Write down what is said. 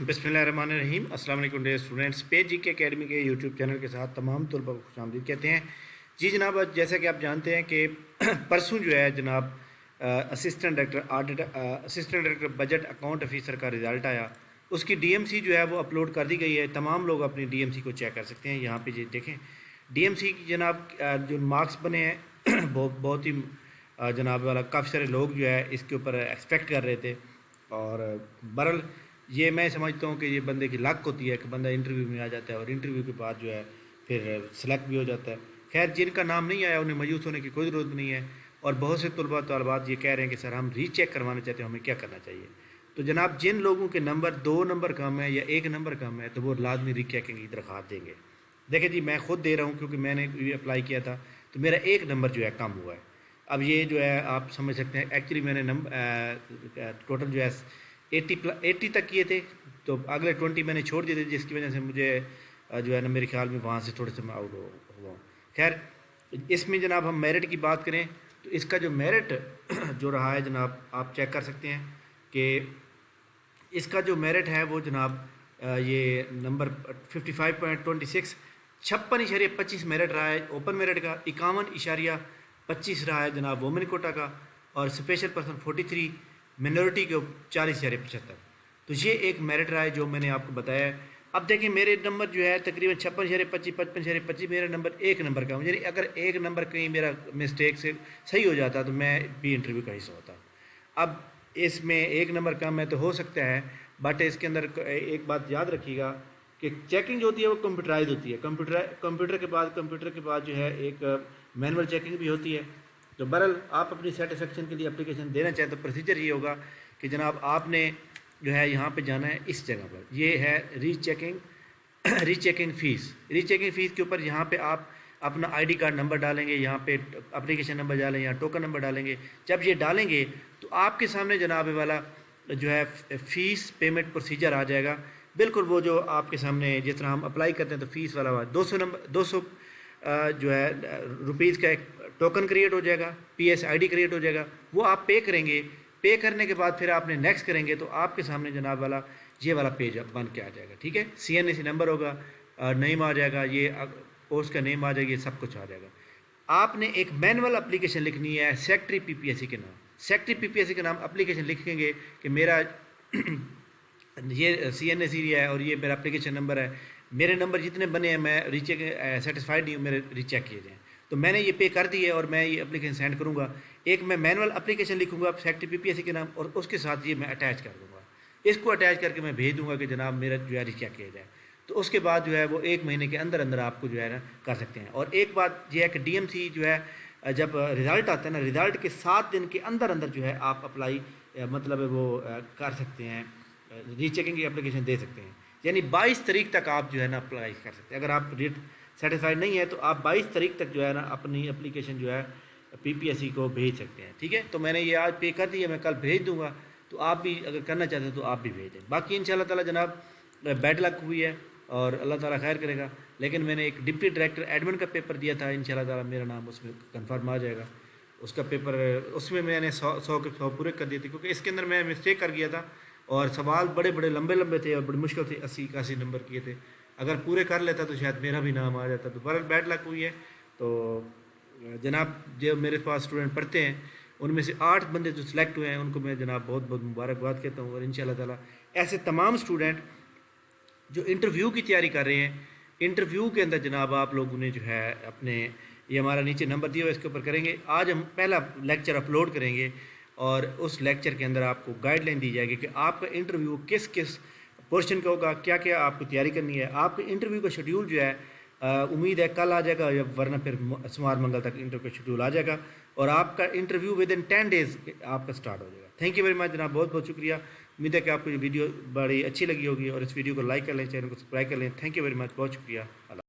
बिस्मिल्लाहिर्रहमानिर्रहीम। अस्सलाम वालेकुम डियर स्टूडेंट्स। पेज जी के एकेडमी के यूट्यूब चैनल के साथ तमाम तलबा को खुशामदीद कहते हैं। जी जनाब, जैसा कि आप जानते हैं कि परसों जो है जनाब assistant director budget account officer का रिज़ल्ट आया। उसकी डीएमसी जो है वो अपलोड कर दी गई है। तमाम लोग अपनी डीएमसी को चेक कर सकते हैं। यहाँ पे जी देखें डीएमसी की जनाब जो मार्क्स बने हैं बहुत ही जनाब वाला काफ़ी सारे लोग जो है इसके ऊपर एक्सपेक्ट कर रहे थे। और बहरहाल ये मैं समझता हूँ कि ये बंदे की लक होती है कि बंदा इंटरव्यू में आ जाता है और इंटरव्यू के बाद जो है फिर सेलेक्ट भी हो जाता है। खैर जिनका नाम नहीं आया उन्हें मायूस होने की कोई ज़रूरत नहीं है। और बहुत से तलबात ये कह रहे हैं कि सर हम रीचेक करवाना चाहते हैं, हमें क्या करना चाहिए। तो जनाब जिन लोगों के नंबर 2 नंबर कम है या 1 नंबर कम है तो वो लाजमी रीचेकिंग की दरख्वास्त देंगे। देखिए जी, मैं ख़ुद दे रहा हूँ क्योंकि मैंने भी अप्लाई किया था तो मेरा 1 नंबर जो है कम हुआ है। अब ये जो है आप समझ सकते हैं, एक्चुअली मैंने टोटल जो है 80 तक किए थे, तो अगले 20 मैंने छोड़ दिए थे, जिसकी वजह से मुझे जो है ना मेरे ख्याल में वहाँ से थोड़े से मैं आउट हुआ हूँ। खैर इसमें जनाब हम मेरिट की बात करें तो इसका जो मेरिट जो रहा है जनाब आप चेक कर सकते हैं कि इसका जो मेरिट है वो जनाब ये नंबर 55.26 56.25 मेरिट रहा है ओपन मेरिट का, 51.25 रहा है जनाब वोमेन कोटा का, और स्पेशल पर्सन 43, मिनॉरिटी के 40.75। तो ये एक मेरिट रहा है जो मैंने आपको बताया है। अब देखिए मेरे नंबर जो है तकरीबन 56.25 55.25 मेरा नंबर 1 नंबर का, यानी अगर 1 नंबर कहीं मेरा मिस्टेक से सही हो जाता तो मैं भी इंटरव्यू का हिस्सा होता। अब इसमें 1 नंबर कम है तो हो सकता है, बट इसके अंदर एक बात याद रखिएगा कि चेकिंग जो होती है वो कंप्यूटराइज होती है। कंप्यूटर के बाद जो है एक मैनुअल चेकिंग भी होती है। तो बहरहाल आप अपनी सेटिस्फेक्शन के लिए एप्लीकेशन देना चाहें तो प्रोसीजर ये होगा कि जनाब आपने जो है यहाँ पे जाना है इस जगह पर, ये है रीचेकिंग फ़ीस के ऊपर यहाँ पे आप अपना आईडी कार्ड नंबर डालेंगे, यहाँ पे एप्लीकेशन नंबर डालेंगे, यहाँ टोकन नंबर डालेंगे। जब ये डालेंगे तो आपके सामने जनाब वाला जो है फ़ीस पेमेंट प्रोसीजर आ जाएगा। बिल्कुल वो जो आपके सामने जिस तरह हम अप्लाई करते हैं तो फ़ीस वाला 200 जो है रुपीज़ का एक टोकन क्रिएट हो जाएगा, PSID क्रिएट हो जाएगा, वो आप पे करेंगे। पे करने के बाद फिर आपने नेक्स्ट करेंगे तो आपके सामने जनाब वाला ये वाला पेज बन के आ जाएगा। ठीक है, CNAC नंबर होगा, नेम आ जाएगा, ये पोस्ट का नेम आ जाएगा, ये सब कुछ आ जाएगा। आपने एक मैनुअल एप्लीकेशन लिखनी है सेक्रेटरी PPSC के नाम। सेक्रेटरी PPSC के नाम एप्लीकेशन लिखेंगे कि मेरा ये CNAC है और ये मेरा एप्लीकेशन नंबर है, मेरे नंबर जितने बने हैं मैं रीचेक सेटिस्फाइड नहीं हूँ, मेरे रीचेक किए जाएँ। तो मैंने ये पे कर दी है और मैं ये एप्लीकेशन सेंड करूँगा। एक मैं मैनुअल एप्लीकेशन लिखूँगा सेक्रेटरी PPSC के नाम और उसके साथ ये मैं अटैच कर दूँगा। इसको अटैच करके मैं भेज दूँगा कि जनाब मेरा जो है रीचेक किया जाए। तो उसके बाद जो है वो 1 महीने के अंदर अंदर आपको जो है ना कर सकते हैं। और एक बात यह है कि DMC जो है जब रिज़ल्ट आता है ना, रिज़ल्ट के 7 दिन के अंदर अंदर जो है आप अप्लाई मतलब वो कर सकते हैं, रीचेकिंग की एप्लीकेशन दे सकते हैं। यानी 22 तारीख तक आप जो है ना अप्लाई कर सकते हैं। अगर आप रेट सेटिस्फाइड नहीं है तो आप 22 तारीख तक जो है ना अपनी एप्लीकेशन जो है PPSC को भेज सकते हैं। ठीक है, तो मैंने ये आज पे कर दिया, मैं कल भेज दूंगा, तो आप भी अगर करना चाहते हैं तो आप भी भेज दें। बाकी इंशाल्लाह ताला जनाब बैड लक हुई है और अल्लाह ताला खैर करेगा। लेकिन मैंने एक डिप्टी डायरेक्टर एडमिन का पेपर दिया था, इंशाल्लाह ताला मेरा नाम उसमें कन्फर्म आ जाएगा। उसका पेपर उसमें मैंने 100 के 100 पूरे कर दिए थे क्योंकि इसके अंदर मैं मिस्टेक कर गया था और सवाल बड़े बड़े लंबे थे और बड़ी मुश्किल से 80-81 नंबर किए थे। अगर पूरे कर लेता तो शायद मेरा भी नाम आ जाता। तो बहरहाल बैड लक हुई है। तो जनाब जो मेरे पास स्टूडेंट पढ़ते हैं उनमें से 8 बंदे जो सिलेक्ट हुए हैं उनको मैं जनाब बहुत बहुत मुबारकबाद कहता हूँ। और इंशाल्लाह ताला ऐसे तमाम स्टूडेंट जो इंटरव्यू की तैयारी कर रहे हैं, इंटरव्यू के अंदर जनाब आप लोगों ने जो है अपने ये हमारा नीचे नंबर दिया हुआ इसके ऊपर करेंगे। आज हम पहला लेक्चर अपलोड करेंगे और उस लेक्चर के अंदर आपको गाइडलाइन दी जाएगी कि आपका इंटरव्यू किस किस पोर्शन का होगा, क्या क्या आपको तैयारी करनी है। आपके इंटरव्यू का शेड्यूल जो है उम्मीद है कल आ जाएगा या वरना फिर सोमवार मंगल तक इंटरव्यू का शेड्यूल आ जाएगा और आपका इंटरव्यू विद इन 10 डेज़ आपका स्टार्ट हो जाएगा। थैंक यू वेरी मच जनाब, बहुत बहुत शुक्रिया। उम्मीद है कि आपको ये वीडियो बड़ी अच्छी लगी होगी और इस वीडियो को लाइक कर लें, चैनल को सब्सक्राइब कर लें। थैंक यू वेरी मच, बहुत शुक्रिया।